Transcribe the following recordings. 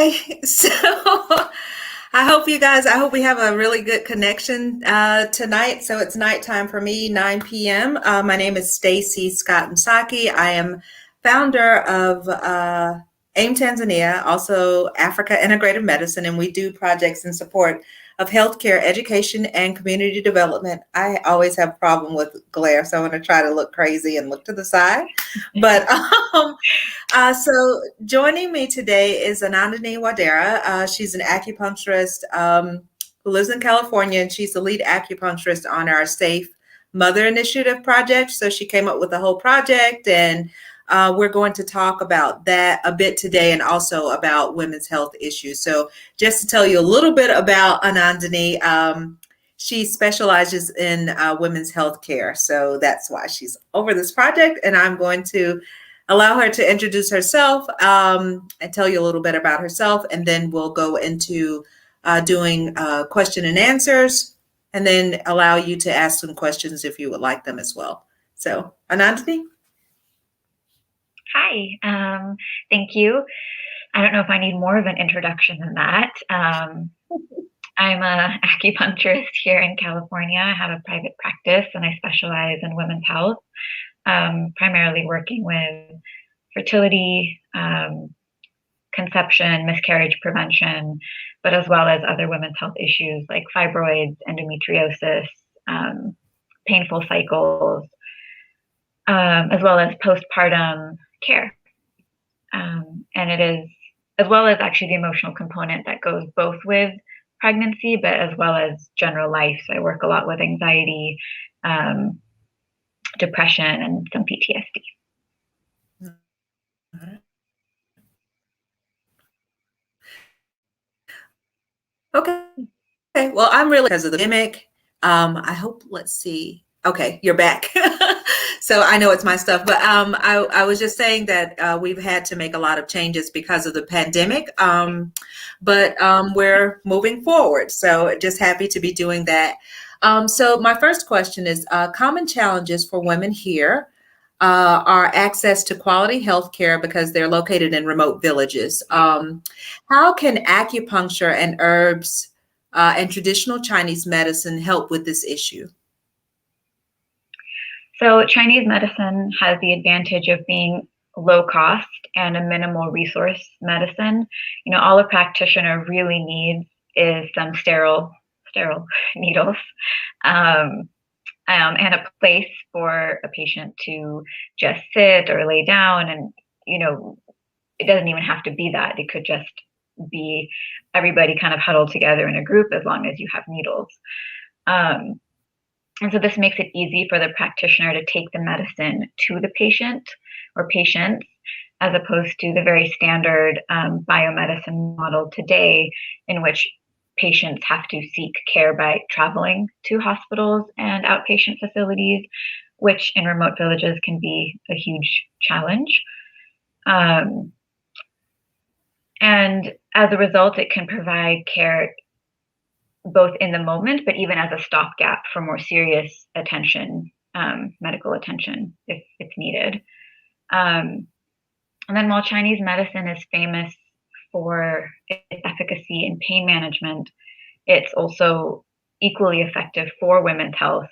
Okay, so I hope we have a really good connection tonight. So it's nighttime for me, 9 p.m. My name is Stacey Scott Msaki. I am founder of AIM-Tanzania, also Africa Integrative Medicine, and we do projects in support of healthcare, education, and community development. I always have a problem with glare, so I'm going to try to look crazy and look to the side. But so joining me today is Anandini Wadera. She's an acupuncturist who lives in California, and she's the lead acupuncturist on our Safe Mother Initiative project. So she came up with the whole project, and we're going to talk about that a bit today and also about women's health issues. So just to tell you a little bit about Anandini, she specializes in women's health care. So that's why she's over this project, and I'm going to allow her to introduce herself and tell you a little bit about herself, and then we'll go into doing question and answers, and then allow you to ask some questions if you would like them as well. So, Anandini? Hi, thank you. I don't know if I need more of an introduction than that. I'm an acupuncturist here in California. I have a private practice and I specialize in women's health, primarily working with fertility, conception, miscarriage prevention, but as well as other women's health issues like fibroids, endometriosis, painful cycles, as well as postpartum care. And it is, as well as actually the emotional component that goes both with pregnancy, but as well as general life. So I work a lot with anxiety, depression, and some PTSD. Okay. Well, I'm really because of the pandemic. I hope, let's see. Okay, you're back. So I know it's my stuff, but I was just saying that we've had to make a lot of changes because of the pandemic, but we're moving forward. So just happy to be doing that. So my first question is common challenges for women here are access to quality health care because they're located in remote villages. How can acupuncture and herbs and traditional Chinese medicine help with this issue? So Chinese medicine has the advantage of being low cost and a minimal resource medicine. You know, all a practitioner really needs is some sterile needles, and a place for a patient to just sit or lay down. And, you know, it doesn't even have to be that. It could just be everybody kind of huddled together in a group as long as you have needles. And so this makes it easy for the practitioner to take the medicine to the patient or patients, as opposed to the very standard biomedicine model today, in which patients have to seek care by traveling to hospitals and outpatient facilities, which in remote villages can be a huge challenge. And as a result, it can provide care both in the moment, but even as a stopgap for more serious attention, medical attention if it's needed. And then while Chinese medicine is famous for its efficacy in pain management, it's also equally effective for women's health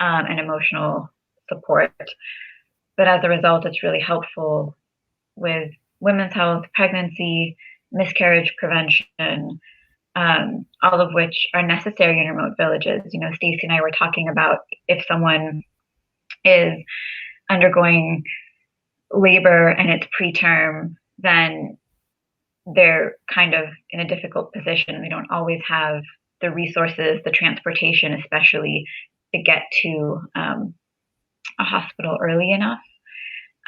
and emotional support. But as a result, it's really helpful with women's health, pregnancy, miscarriage prevention, all of which are necessary in remote villages. You know, Stacey and I were talking about if someone is undergoing labor and it's preterm, then they're kind of in a difficult position. They don't always have the resources, the transportation, especially to get to a hospital early enough.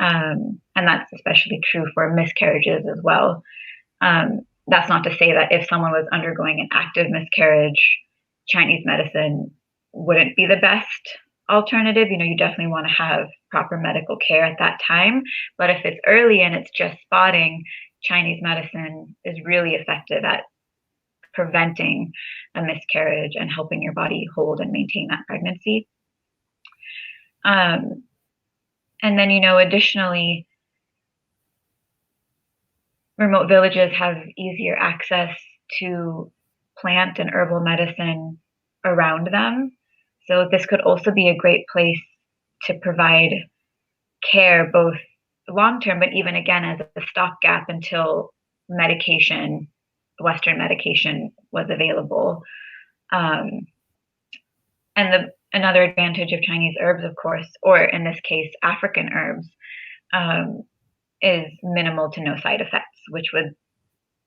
And that's especially true for miscarriages as well. That's not to say that if someone was undergoing an active miscarriage, Chinese medicine wouldn't be the best alternative. You know, you definitely want to have proper medical care at that time. But if it's early and it's just spotting, Chinese medicine is really effective at preventing a miscarriage and helping your body hold and maintain that pregnancy. And then, you know, additionally, remote villages have easier access to plant and herbal medicine around them. So this could also be a great place to provide care, both long-term, but even again as a stopgap until medication, Western medication was available. And another advantage of Chinese herbs, of course, or in this case, African herbs, is minimal to no side effects, which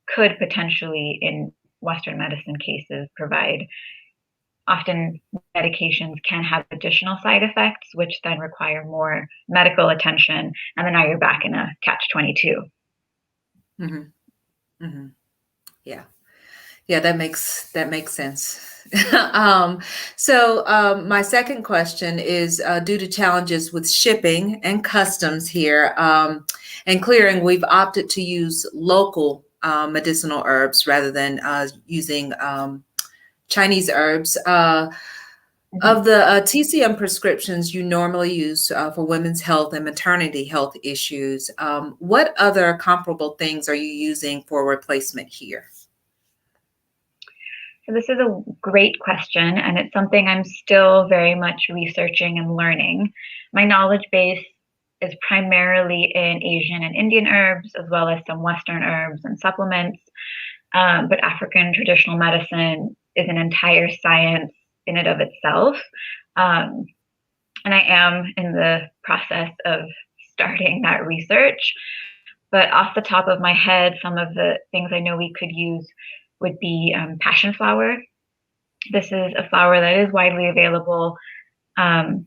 could potentially, in Western medicine cases, provide. Often medications can have additional side effects, which then require more medical attention, and then now you're back in a catch-22. Mm-hmm. Mm-hmm. Yeah. Yeah, that makes sense. So my second question is, due to challenges with shipping and customs here and clearing, we've opted to use local medicinal herbs rather than using Chinese herbs. Of the TCM prescriptions you normally use for women's health and maternity health issues, what other comparable things are you using for replacement here? So this is a great question, and it's something I'm still very much researching and learning. My knowledge base is primarily in Asian and Indian herbs, as well as some Western herbs and supplements. But African traditional medicine is an entire science in and of itself. And I am in the process of starting that research. But off the top of my head, some of the things I know we could use would be passion flower. This is a flower that is widely available in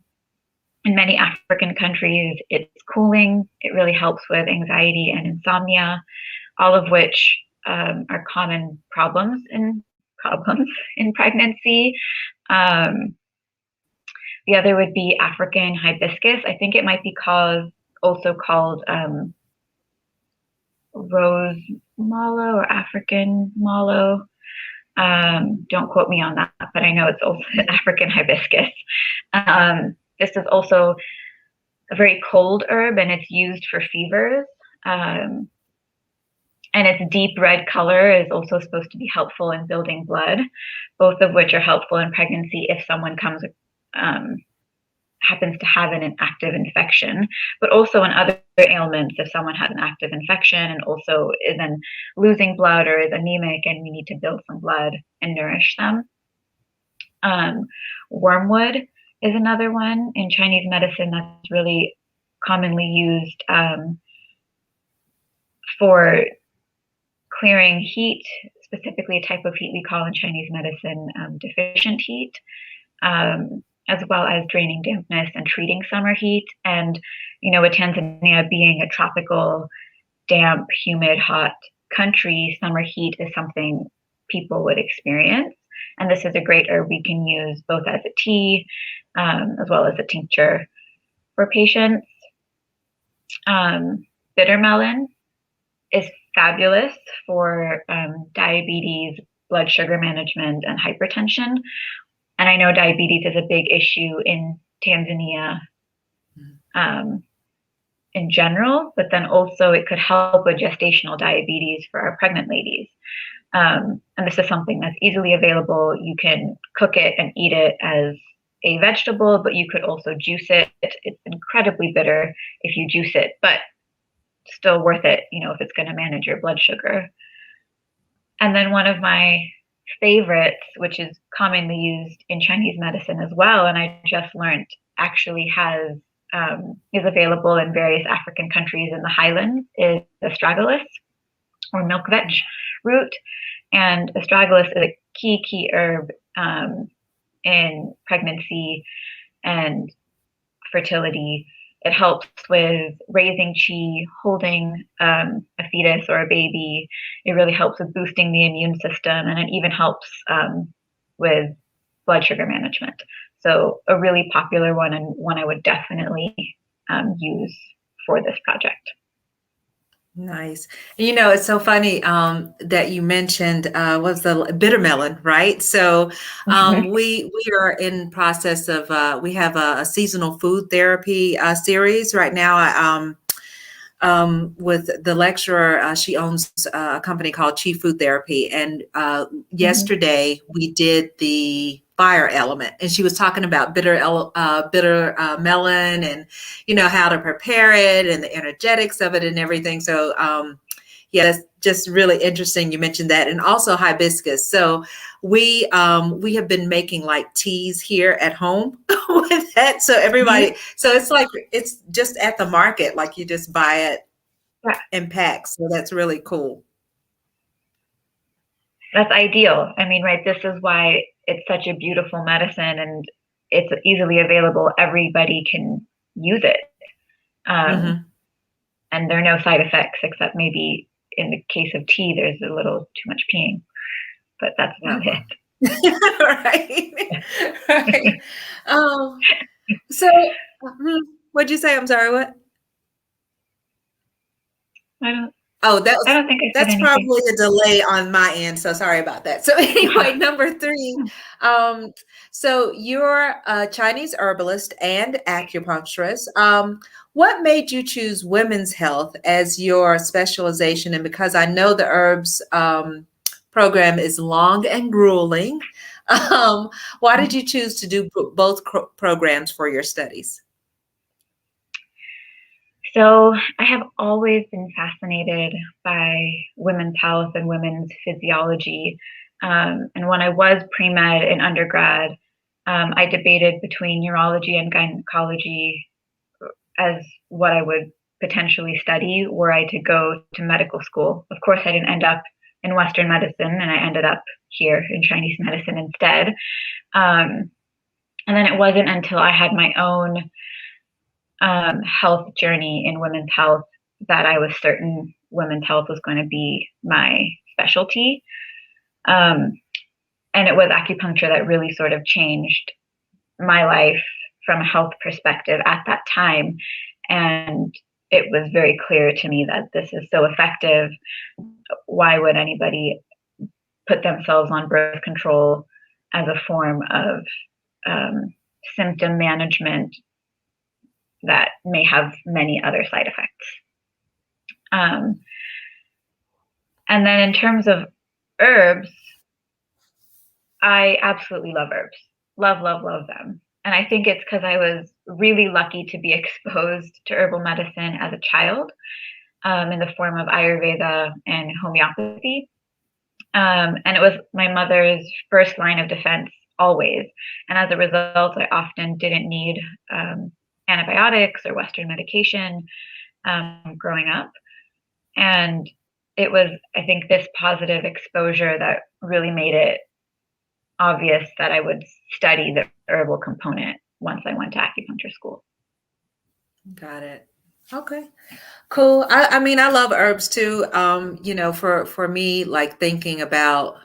many African countries. It's cooling. It really helps with anxiety and insomnia, all of which are common problems in pregnancy. The other would be African hibiscus. I think it might be also called rose mallow or African mallow. Don't quote me on that, but I know it's also African hibiscus. This is also a very cold herb, and it's used for fevers. And its deep red color is also supposed to be helpful in building blood, both of which are helpful in pregnancy if someone happens to have an active infection, but also in other ailments if someone has an active infection and also is then losing blood or is anemic and we need to build some blood and nourish them. Wormwood is another one in Chinese medicine that's really commonly used for clearing heat, specifically a type of heat we call in Chinese medicine deficient heat, as well as draining dampness and treating summer heat. And, with Tanzania being a tropical, damp, humid, hot country, summer heat is something people would experience. And this is a great herb we can use both as a tea as well as a tincture for patients. Bitter melon is fabulous for diabetes, blood sugar management, and hypertension. And I know diabetes is a big issue in Tanzania in general, but then also it could help with gestational diabetes for our pregnant ladies. And this is something that's easily available. You can cook it and eat it as a vegetable, but you could also juice it. It's incredibly bitter if you juice it, but still worth it, if it's going to manage your blood sugar. And then one of my favorites, which is commonly used in Chinese medicine as well, and I just learned actually is available in various African countries in the highlands, is astragalus or milkvetch root. And astragalus is a key herb in pregnancy and fertility. It helps with raising chi, holding a fetus or a baby. It really helps with boosting the immune system, and it even helps with blood sugar management. So a really popular one, and one I would definitely use for this project. Nice. It's so funny that you mentioned was the bitter melon, right? So we are in process of we have a seasonal food therapy series right now. with the lecturer. She owns a company called Chief Food Therapy. And yesterday we did the fire element, and she was talking about bitter melon, and how to prepare it and the energetics of it and everything. So yeah, that's just really interesting. You mentioned that, and also hibiscus. So we have been making like teas here at home with that. So everybody, so it's like it's just at the market, like you just buy it in packs. So that's really cool. That's ideal. I mean, right, this is why it's such a beautiful medicine, and it's easily available. Everybody can use it. And there are no side effects, except maybe in the case of tea, there's a little too much peeing, but that's about it. Right. So what'd you say? I'm sorry, what? I don't think that's probably a delay on my end. So sorry about that. So anyway, number 3. So you're a Chinese herbalist and acupuncturist. What made you choose women's health as your specialization? And because I know the herbs program is long and grueling, why did you choose to do both programs for your studies? So I have always been fascinated by women's health and women's physiology. And when I was pre-med in undergrad, I debated between urology and gynecology as what I would potentially study were I to go to medical school. Of course, I didn't end up in Western medicine, and I ended up here in Chinese medicine instead. And then it wasn't until I had my own health journey in women's health that I was certain women's health was going to be my specialty. And it was acupuncture that really sort of changed my life from a health perspective at that time. And it was very clear to me that this is so effective. Why would anybody put themselves on birth control as a form of symptom management that may have many other side effects? And then in terms of herbs, I absolutely love herbs. Love them. And I think it's because I was really lucky to be exposed to herbal medicine as a child in the form of Ayurveda and homeopathy. And it was my mother's first line of defense always. And as a result, I often didn't need antibiotics or Western medication growing up. And it was, I think, this positive exposure that really made it obvious that I would study the herbal component once I went to acupuncture school. Got it. Okay, cool. I mean, I love herbs too. For me, like thinking about,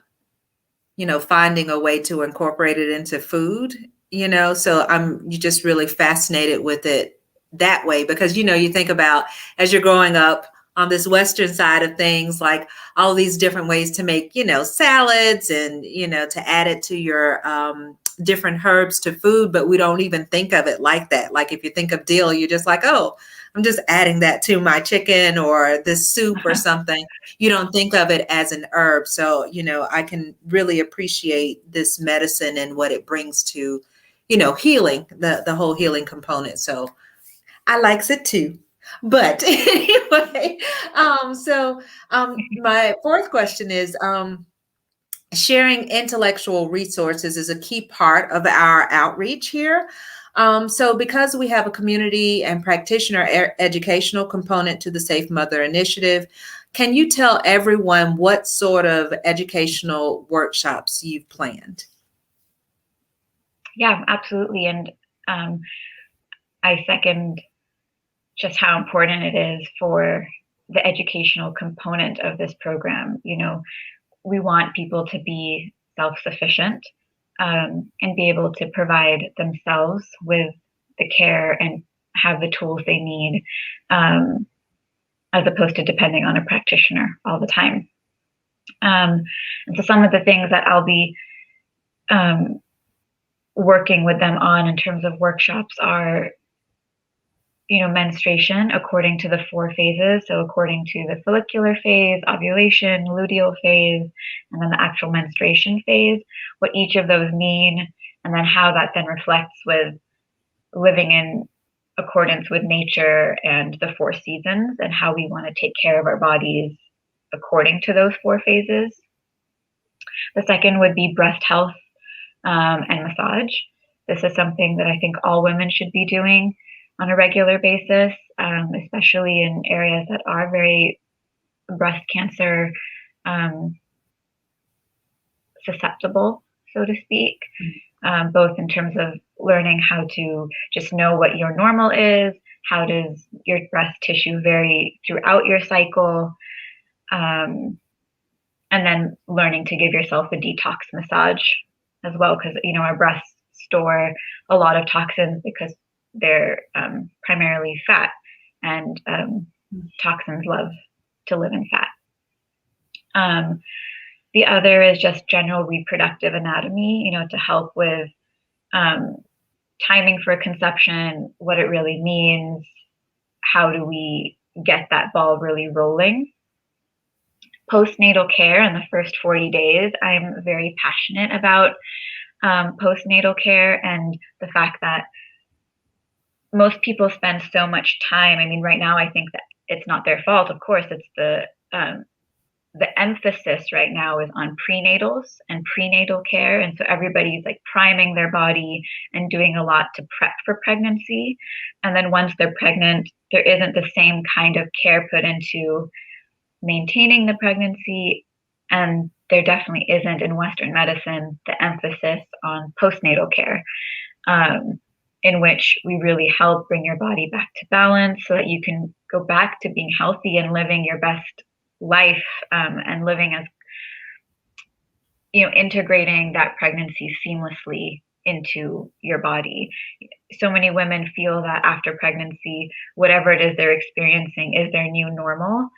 finding a way to incorporate it into food, so you're just really fascinated with it that way because, you think about as you're growing up on this Western side of things, like all these different ways to make, salads and, to add it to your different herbs to food, but we don't even think of it like that. Like if you think of dill, you're just like, oh, I'm just adding that to my chicken or this soup or something. You don't think of it as an herb. So, I can really appreciate this medicine and what it brings to, healing, the whole healing component. So I likes it too. But anyway, my fourth question is, sharing intellectual resources is a key part of our outreach here. So because we have a community and practitioner educational component to the Safe Mother Initiative, can you tell everyone what sort of educational workshops you've planned? Yeah, absolutely. And I second just how important it is for the educational component of this program. We want people to be self-sufficient and be able to provide themselves with the care and have the tools they need, as opposed to depending on a practitioner all the time. And so some of the things that I'll be working with them on in terms of workshops are, menstruation according to the 4 phases. So according to the follicular phase, ovulation, luteal phase, and then the actual menstruation phase, what each of those mean, and then how that then reflects with living in accordance with nature and the 4 seasons, and how we want to take care of our bodies according to those 4 phases. The second would be breast health and massage. This is something that I think all women should be doing on a regular basis, especially in areas that are very breast cancer susceptible, so to speak, both in terms of learning how to just know what your normal is, how does your breast tissue vary throughout your cycle, and then learning to give yourself a detox massage as well, because our breasts store a lot of toxins because they're primarily fat, and toxins love to live in fat. The other is just general reproductive anatomy, to help with timing for conception, what it really means, how do we get that ball really rolling. Postnatal care in the first 40 days, I'm very passionate about postnatal care, and the fact that most people spend so much time. I mean, right now, I think that it's not their fault. Of course, it's the emphasis right now is on prenatals and prenatal care. And so everybody's like priming their body and doing a lot to prep for pregnancy. And then once they're pregnant, there isn't the same kind of care put into maintaining the pregnancy. And there definitely isn't in Western medicine the emphasis on postnatal care, in which we really help bring your body back to balance so that you can go back to being healthy and living your best life, and living as, integrating that pregnancy seamlessly into your body. So many women feel that after pregnancy, whatever it is they're experiencing is their new normal.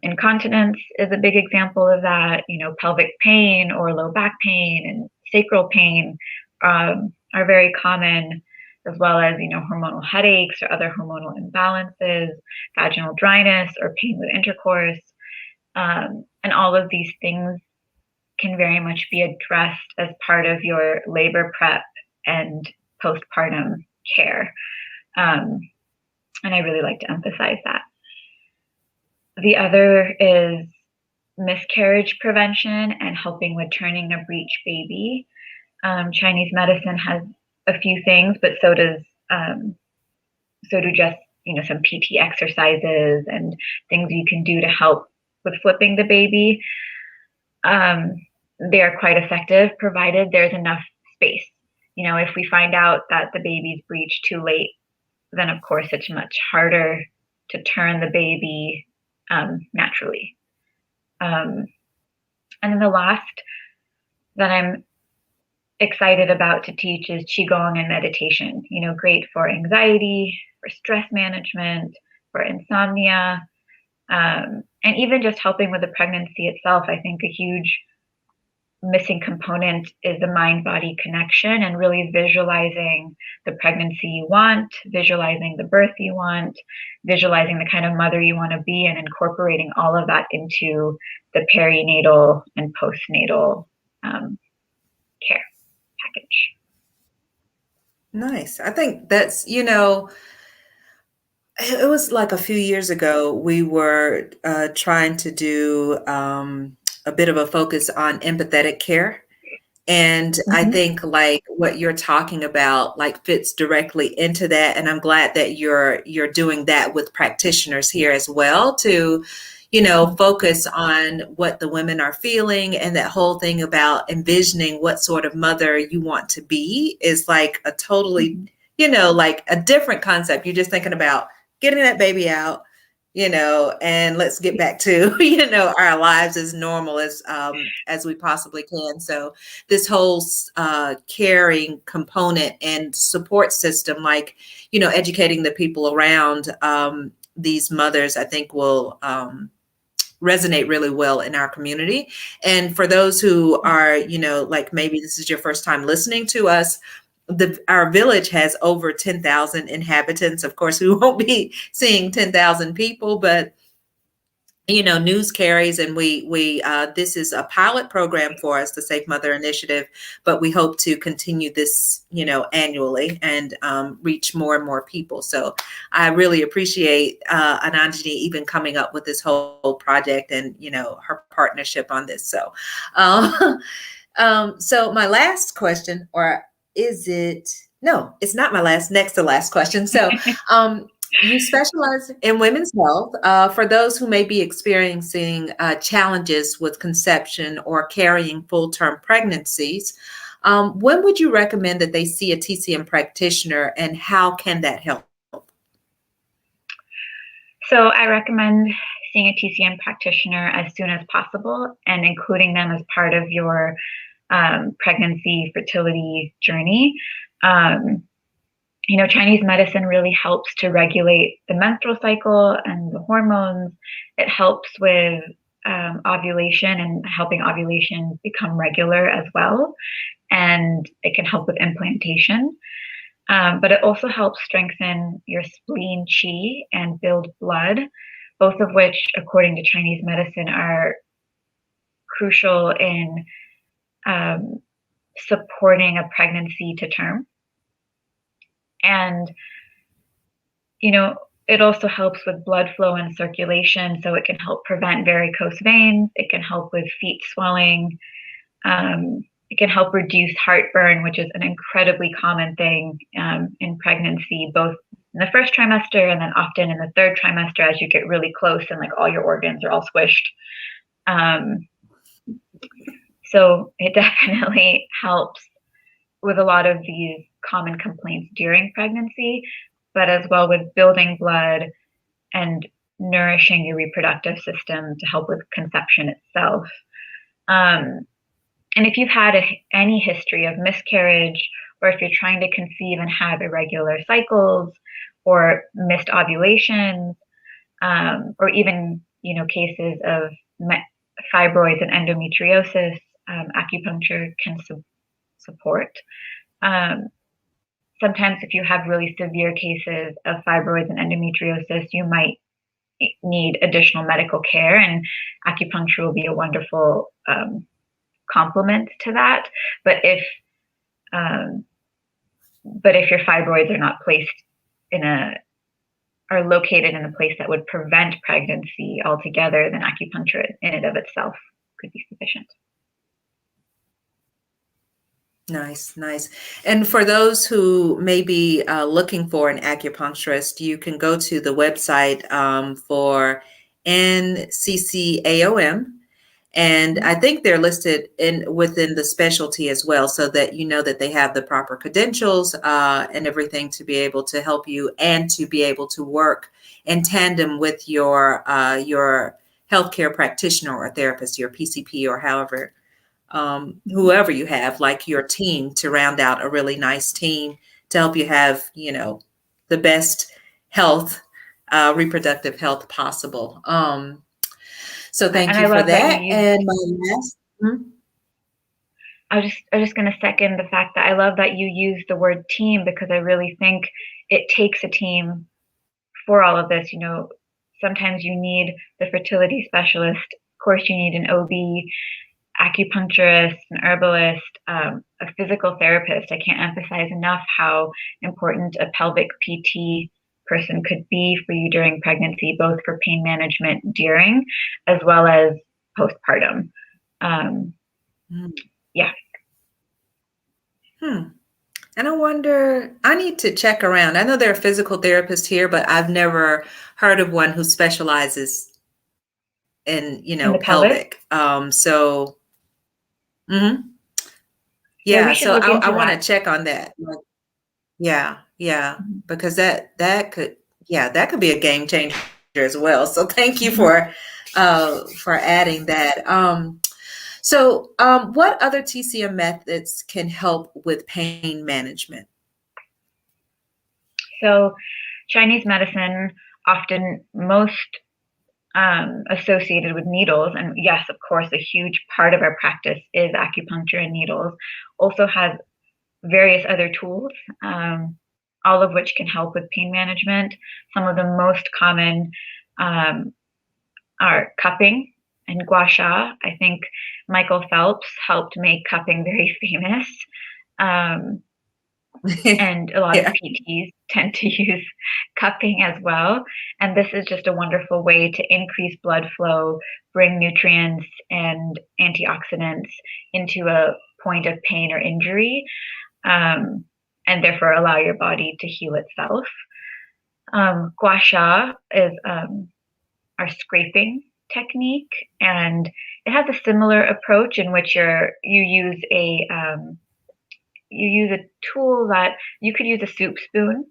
Incontinence is a big example of that. Pelvic pain or low back pain and sacral pain are very common, as well as, hormonal headaches or other hormonal imbalances, vaginal dryness or pain with intercourse. And all of these things can very much be addressed as part of your labor prep and postpartum care. And I really like to emphasize that. The other is miscarriage prevention and helping with turning a breech baby. Chinese medicine has a few things, but so do just some PT exercises and things you can do to help with flipping the baby. They are quite effective, provided there's enough space. If we find out that the baby's breech too late, then of course it's much harder to turn the baby naturally. And then the last that I'm excited about to teach is Qigong and meditation, great for anxiety, for stress management, for insomnia, and even just helping with the pregnancy itself. I think a huge missing component is the mind-body connection, and really visualizing the pregnancy you want, visualizing the birth you want, visualizing the kind of mother you want to be, and incorporating all of that into the perinatal and postnatal care package. Nice. I think that's, it was like a few years ago, we were trying to do a bit of a focus on empathetic care. And I think like what you're talking about like fits directly into that. And I'm glad that you're doing that with practitioners here as well to, focus on what the women are feeling, and that whole thing about envisioning what sort of mother you want to be is like a totally, like a different concept. You're just thinking about getting that baby out, and let's get back to, our lives as normal as we possibly can. So this whole caring component and support system, like, educating the people around these mothers, I think will resonate really well in our community. And for those who are, like maybe this is your first time listening to us, our village has over 10,000 inhabitants. Of course, we won't be seeing 10,000 people, but news carries, and we this is a pilot program for us, the Safe Mother Initiative, but we hope to continue this, annually and reach more and more people. So I really appreciate Anandini even coming up with this whole project and her partnership on this. So, so my last question, or is it? No, it's not my last. Next to last question. So, you specialize in women's health. For those who may be experiencing challenges with conception or carrying full-term pregnancies, when would you recommend that they see a TCM practitioner, and how can that help? So I recommend seeing a TCM practitioner as soon as possible and including them as part of your pregnancy fertility journey. Chinese medicine really helps to regulate the menstrual cycle and the hormones. It helps with ovulation and helping ovulation become regular as well. And it can help with implantation. But it also helps strengthen your spleen qi and build blood, both of which, according to Chinese medicine, are crucial in supporting a pregnancy to term. And, it also helps with blood flow and circulation, so it can help prevent varicose veins. It can help with feet swelling. It can help reduce heartburn, which is an incredibly common thing in pregnancy, both in the first trimester and then often in the third trimester as you get really close and like all your organs are all squished. So it definitely helps with a lot of these common complaints during pregnancy, but as well with building blood and nourishing your reproductive system to help with conception itself. And if you've had any history of miscarriage, or if you're trying to conceive and have irregular cycles or missed ovulations, or even, cases of fibroids and endometriosis, acupuncture can support. Sometimes if you have really severe cases of fibroids and endometriosis, you might need additional medical care, and acupuncture will be a wonderful complement to that. But if your fibroids are not placed are located in a place that would prevent pregnancy altogether, then acupuncture in and of itself could be sufficient. Nice, nice. And for those who may be looking for an acupuncturist, you can go to the website for NCCAOM. And I think they're listed within the specialty as well, so that you know that they have the proper credentials and everything to be able to help you and to be able to work in tandem with your healthcare practitioner or therapist, your PCP, or however, whoever you have, like your team, to round out a really nice team to help you have, the best health, reproductive health possible. So thank you for that. And my last, I was just going to second the fact that I love that you use the word team, because I really think it takes a team for all of this. Sometimes you need the fertility specialist. Of course, you need an OB, acupuncturist, an herbalist, a physical therapist. I can't emphasize enough how important a pelvic PT person could be for you during pregnancy, both for pain management during as well as postpartum. Yeah. And I wonder, I need to check around. I know there are physical therapists here, but I've never heard of one who specializes in, in pelvic. So, yeah. So I want to check on that. Yeah. Because that could be a game changer as well. So thank you for adding that. So what other TCM methods can help with pain management? So Chinese medicine, often most associated with needles, and yes, of course, a huge part of our practice is acupuncture and needles, also has various other tools, all of which can help with pain management. Some of the most common are cupping and gua sha. I think Michael Phelps helped make cupping very famous. And a lot of Yeah. PTs tend to use cupping as well. And this is just a wonderful way to increase blood flow, bring nutrients and antioxidants into a point of pain or injury, and therefore allow your body to heal itself. Gua sha is our scraping technique, and it has a similar approach in which you use a tool that you could use a soup spoon,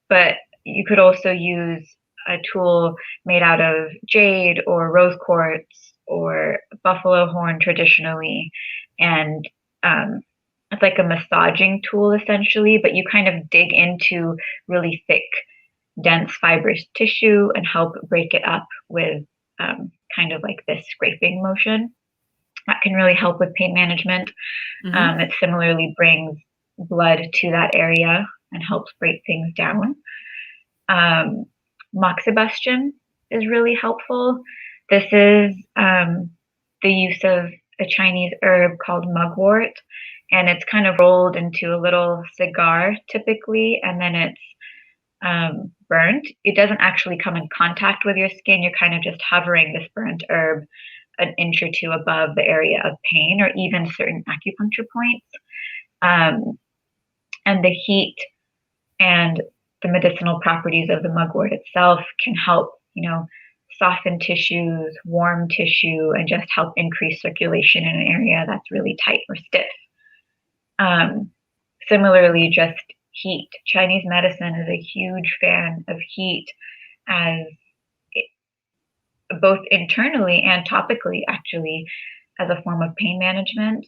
but you could also use a tool made out of jade or rose quartz or buffalo horn traditionally. And it's like a massaging tool essentially, but you kind of dig into really thick, dense fibrous tissue and help break it up with kind of like this scraping motion. That can really help with pain management. It similarly brings blood to that area and helps break things down. Moxibustion is really helpful. This is the use of a Chinese herb called mugwort, and it's kind of rolled into a little cigar typically, and then it's burnt. It doesn't actually come in contact with your skin. You're kind of just hovering this burnt herb an inch or two above the area of pain or even certain acupuncture points. And the heat and the medicinal properties of the mugwort itself can help, soften tissues, warm tissue, and just help increase circulation in an area that's really tight or stiff. Similarly, just heat. Chinese medicine is a huge fan of heat both internally and topically, actually, as a form of pain management.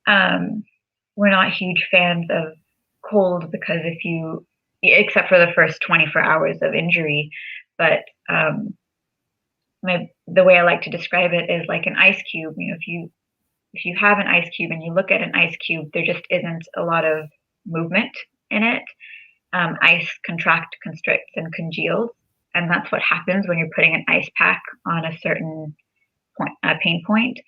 We're not huge fans of cold because except for the first 24 hours of injury, but the way I like to describe it is like an ice cube. If you have an ice cube and you look at an ice cube, there just isn't a lot of movement in it. Ice contracts, constricts, and congeals. And that's what happens when you're putting an ice pack on a certain pain point.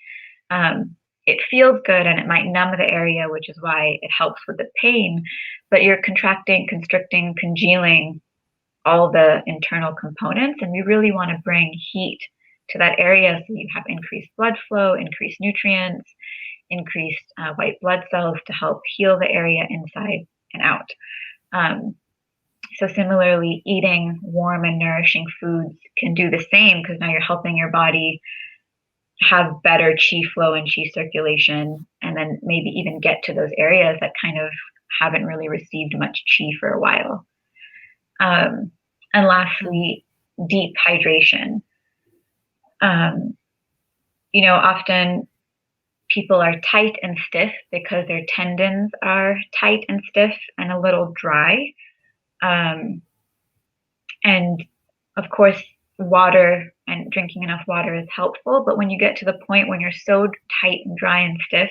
It feels good and it might numb the area, which is why it helps with the pain, but you're contracting, constricting, congealing all the internal components. And we really want to bring heat to that area so you have increased blood flow, increased nutrients, increased white blood cells to help heal the area inside and out. So similarly, eating warm and nourishing foods can do the same because now you're helping your body have better qi flow and qi circulation, and then maybe even get to those areas that kind of haven't really received much qi for a while. And lastly, deep hydration. Often people are tight and stiff because their tendons are tight and stiff and a little dry. And of course, water and drinking enough water is helpful. But when you get to the point when you're so tight and dry and stiff,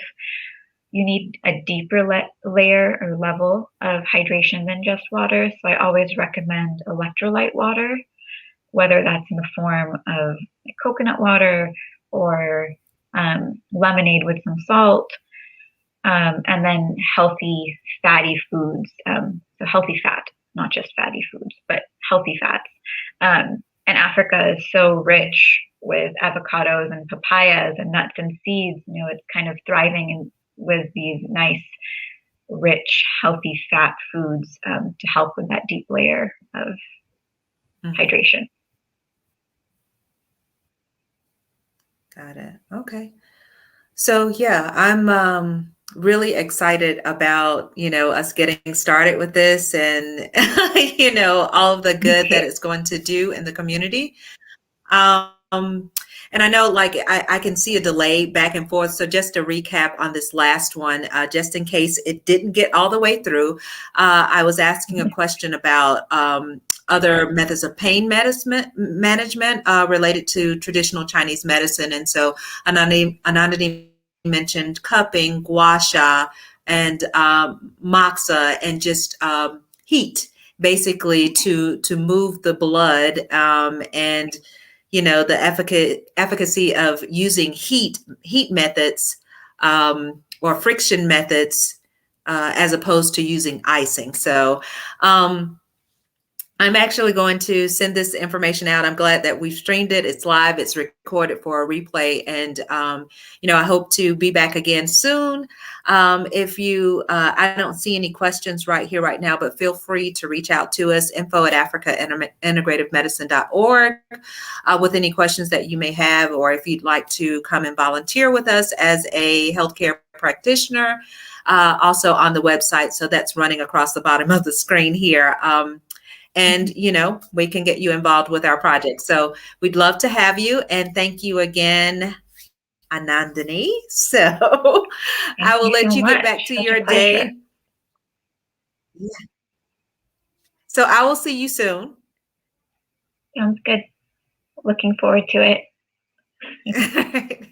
you need a deeper layer or level of hydration than just water. So I always recommend electrolyte water, whether that's in the form of coconut water or lemonade with some salt, and then healthy fatty foods. So healthy fat, not just fatty foods, but healthy fats. And Africa is so rich with avocados and papayas and nuts and seeds. It's kind of thriving with these nice, rich, healthy fat foods to help with that deep layer of hydration. Got it. Okay. So yeah, I'm really excited about, us getting started with this and, all of the good that it's going to do in the community. And I know I can see a delay back and forth. So just to recap on this last one, just in case it didn't get all the way through, I was asking a question about other methods of pain management related to traditional Chinese medicine. And so Anandini mentioned cupping, gua sha, and moxa and just heat, basically to move the blood, and the efficacy of using heat methods, or friction methods, as opposed to using icing. So I'm actually going to send this information out. I'm glad that we've streamed it. It's live, it's recorded for a replay. And, I hope to be back again soon. If you, I don't see any questions right here, right now, but feel free to reach out to us, info@africaintegrativemedicine.org, with any questions that you may have, or if you'd like to come and volunteer with us as a healthcare practitioner, also on the website. So that's running across the bottom of the screen here. And, we can get you involved with our project. So we'd love to have you. And thank you again, Anandini. So I will let you get back to your day. Yeah. So I will see you soon. Sounds good. Looking forward to it.